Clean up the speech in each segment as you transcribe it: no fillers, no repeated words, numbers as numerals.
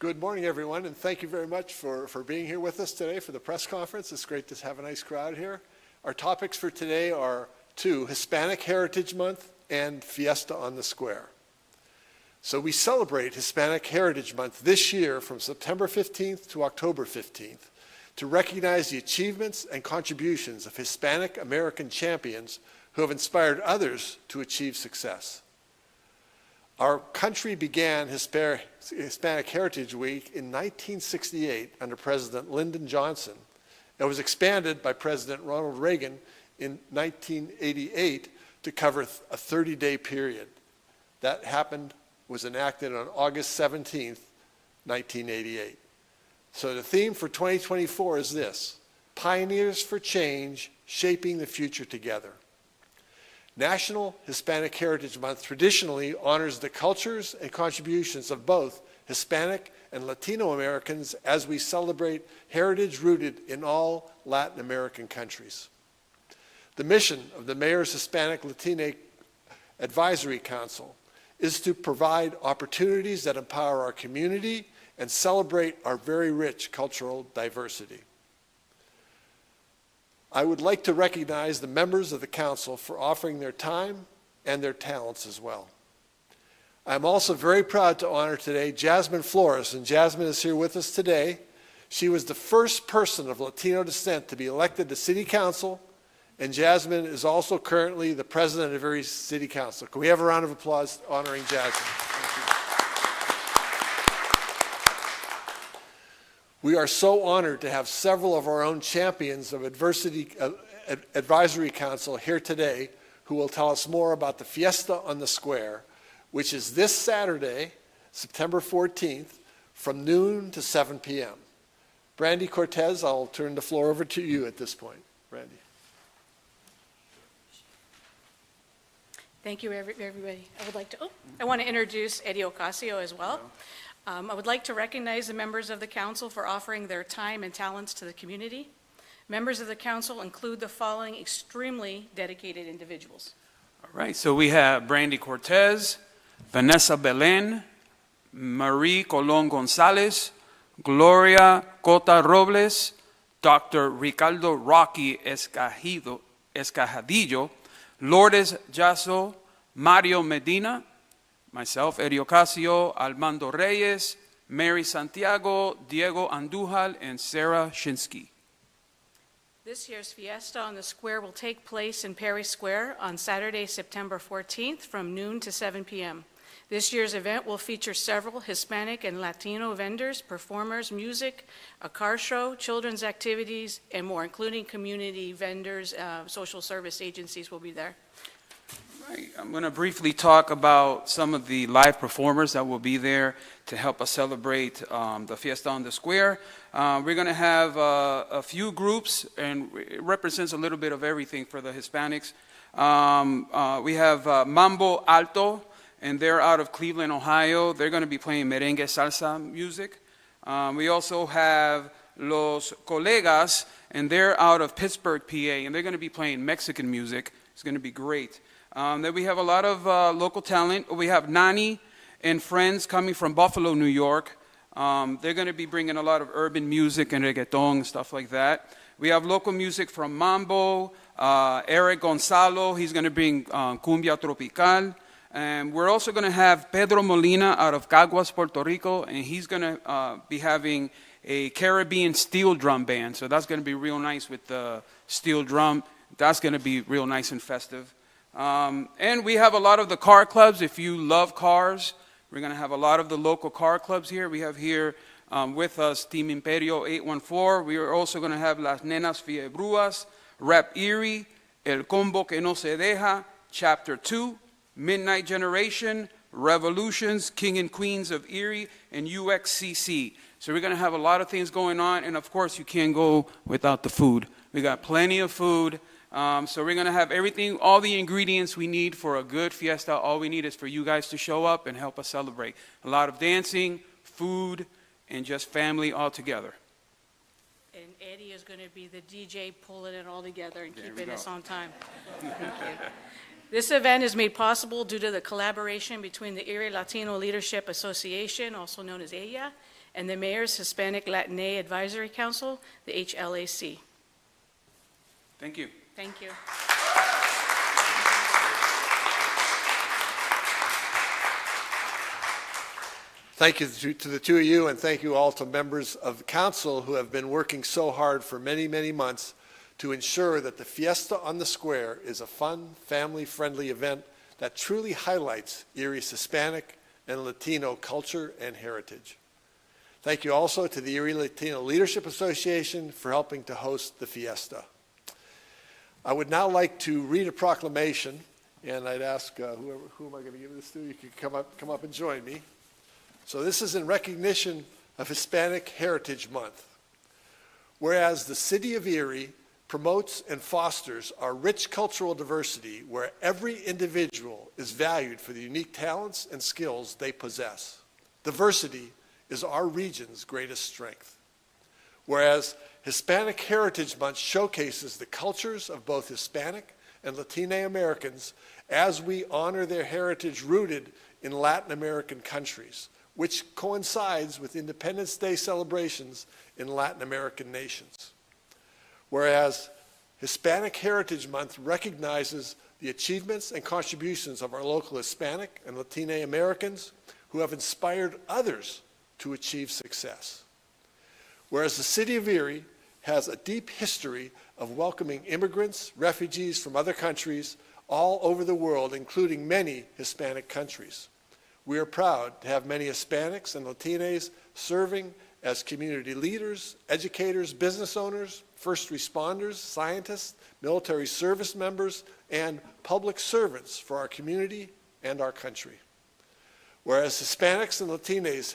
Good morning, everyone, and thank you very much for being here with us today for the press conference. It's great to have a nice crowd here. Our topics for today are two, Hispanic Heritage Month and Fiesta on the Square. So we celebrate Hispanic Heritage Month this year from September 15th to October 15th to recognize the achievements and contributions of Hispanic American champions who have inspired others to achieve success. Our country began Hispanic Heritage Week in 1968 under President Lyndon Johnson. It was expanded by President Ronald Reagan in 1988 to cover a 30-day period. That was enacted on August 17th, 1988. So the theme for 2024 is this: Pioneers for Change, Shaping the Future Together. National Hispanic Heritage Month traditionally honors the cultures and contributions of both Hispanic and Latino Americans as we celebrate heritage rooted in all Latin American countries. The mission of the Mayor's Hispanic Latino Advisory Council is to provide opportunities that empower our community and celebrate our very rich cultural diversity. I would like to recognize the members of the council for offering their time and their talents as well. I'm also very proud to honor today Jasmine Flores, and Jasmine is here with us today. She was the first person of Latino descent to be elected to City Council, and Jasmine is also currently the president of Erie City Council. Can we have a round of applause honoring Jasmine? We are so honored to have several of our own champions of Advisory Council here today who will tell us more about the Fiesta on the Square, which is this Saturday, September 14th, from noon to 7 p.m. Brandy Cortez, I'll turn the floor over to you at this point. Brandy. Thank you, everybody. I want to introduce Eddie Ocasio as well. I would like to recognize the members of the council for offering their time and talents to the community. Members of the council include the following extremely dedicated individuals. All right, so we have Brandy Cortez, Vanessa Belen, Marie Colon Gonzalez, Gloria Cota Robles, Dr. Ricardo Rocky Escajadillo, Lourdes Jasso, Mario Medina, myself, Eddie Ocasio, Armando Reyes, Mary Santiago, Diego Andújar, and Sarah Shinsky. This year's Fiesta on the Square will take place in Perry Square on Saturday, September 14th from noon to 7 p.m. This year's event will feature several Hispanic and Latino vendors, performers, music, a car show, children's activities, and more, including community vendors, social service agencies will be there. Right. I'm going to briefly talk about some of the live performers that will be there to help us celebrate the Fiesta on the Square. We're going to have a few groups, and it represents a little bit of everything for the Hispanics. We have Mambo Alto, and they're out of Cleveland, Ohio. They're going to be playing merengue salsa music. We also have Los Colegas, and they're out of Pittsburgh, PA, and they're going to be playing Mexican music. It's going to be great. Then we have a lot of local talent. We have Nani and friends coming from Buffalo, New York. They're going to be bringing a lot of urban music and reggaeton and stuff like that. We have local music from Mambo, Eric Gonzalo. He's going to bring Cumbia Tropical. And we're also going to have Pedro Molina out of Caguas, Puerto Rico, and he's going to be having a Caribbean steel drum band. So that's going to be real nice with the steel drum. That's going to be real nice and festive. And we have a lot of the car clubs. If you love cars, we're going to have a lot of the local car clubs here. We have here with us Team Imperio 814. We are also going to have Las Nenas Fiebruas, Rap Erie, El Combo Que No Se Deja, Chapter 2, Midnight Generation, Revolutions, King and Queens of Erie, and UXCC. So we're going to have a lot of things going on, and of course you can't go without the food. We got plenty of food. So we're going to have everything, all the ingredients we need for a good fiesta. All we need is for you guys to show up and help us celebrate. A lot of dancing, food, and just family all together. And Eddie is going to be the DJ pulling it all together and keeping us on time. Thank you. This event is made possible due to the collaboration between the Erie Latino Leadership Association, also known as ELA, and the Mayor's Hispanic Latine Advisory Council, the HLAC. Thank you. Thank you. Thank you to the two of you, and thank you all to members of the council who have been working so hard for many, many months to ensure that the Fiesta on the Square is a fun, family-friendly event that truly highlights Erie's Hispanic and Latino culture and heritage. Thank you also to the Erie Latino Leadership Association for helping to host the Fiesta. I would now like to read a proclamation, and I'd ask who am I going to give this to? You can come up and join me. So this is in recognition of Hispanic Heritage Month. Whereas the City of Erie promotes and fosters our rich cultural diversity where every individual is valued for the unique talents and skills they possess. Diversity is our region's greatest strength. Whereas Hispanic Heritage Month showcases the cultures of both Hispanic and Latino Americans as we honor their heritage rooted in Latin American countries, which coincides with Independence Day celebrations in Latin American nations. Whereas Hispanic Heritage Month recognizes the achievements and contributions of our local Hispanic and Latino Americans who have inspired others to achieve success. Whereas the City of Erie has a deep history of welcoming immigrants, refugees from other countries all over the world, including many Hispanic countries. We are proud to have many Hispanics and Latinos serving as community leaders, educators, business owners, first responders, scientists, military service members, and public servants for our community and our country. Whereas Hispanics and Latinos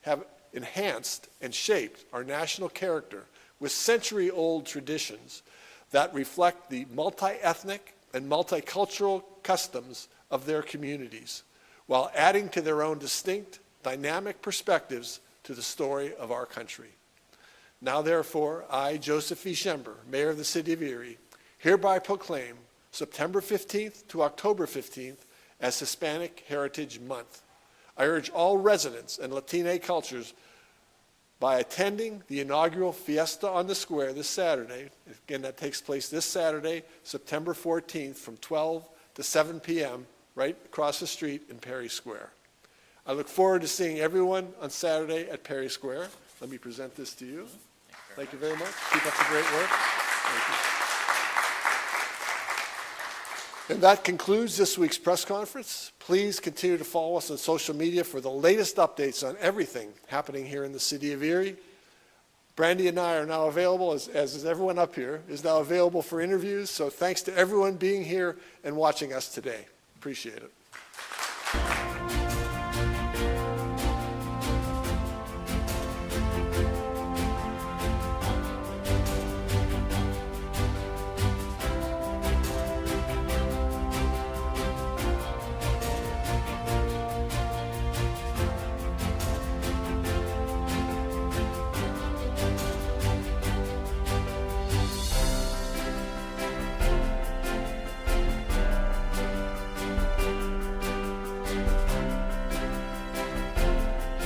have enhanced and shaped our national character with century-old traditions that reflect the multi-ethnic and multicultural customs of their communities, while adding to their own distinct, dynamic perspectives to the story of our country. Now, therefore, I, Joseph E. Schember, Mayor of the City of Erie, hereby proclaim September 15th to October 15th as Hispanic Heritage Month. I urge all residents and Latino cultures by attending the inaugural Fiesta on the Square this Saturday. Again, that takes place this Saturday, September 14th from 12 to 7 p.m. right across the street in Perry Square. I look forward to seeing everyone on Saturday at Perry Square. Let me present this to you. Thank you very much. Keep up the great work. Thank you. And that concludes this week's press conference. Please continue to follow us on social media for the latest updates on everything happening here in the City of Erie. Brandy and I are now available, as is everyone up here, is now available for interviews. So thanks to everyone being here and watching us today. Appreciate it.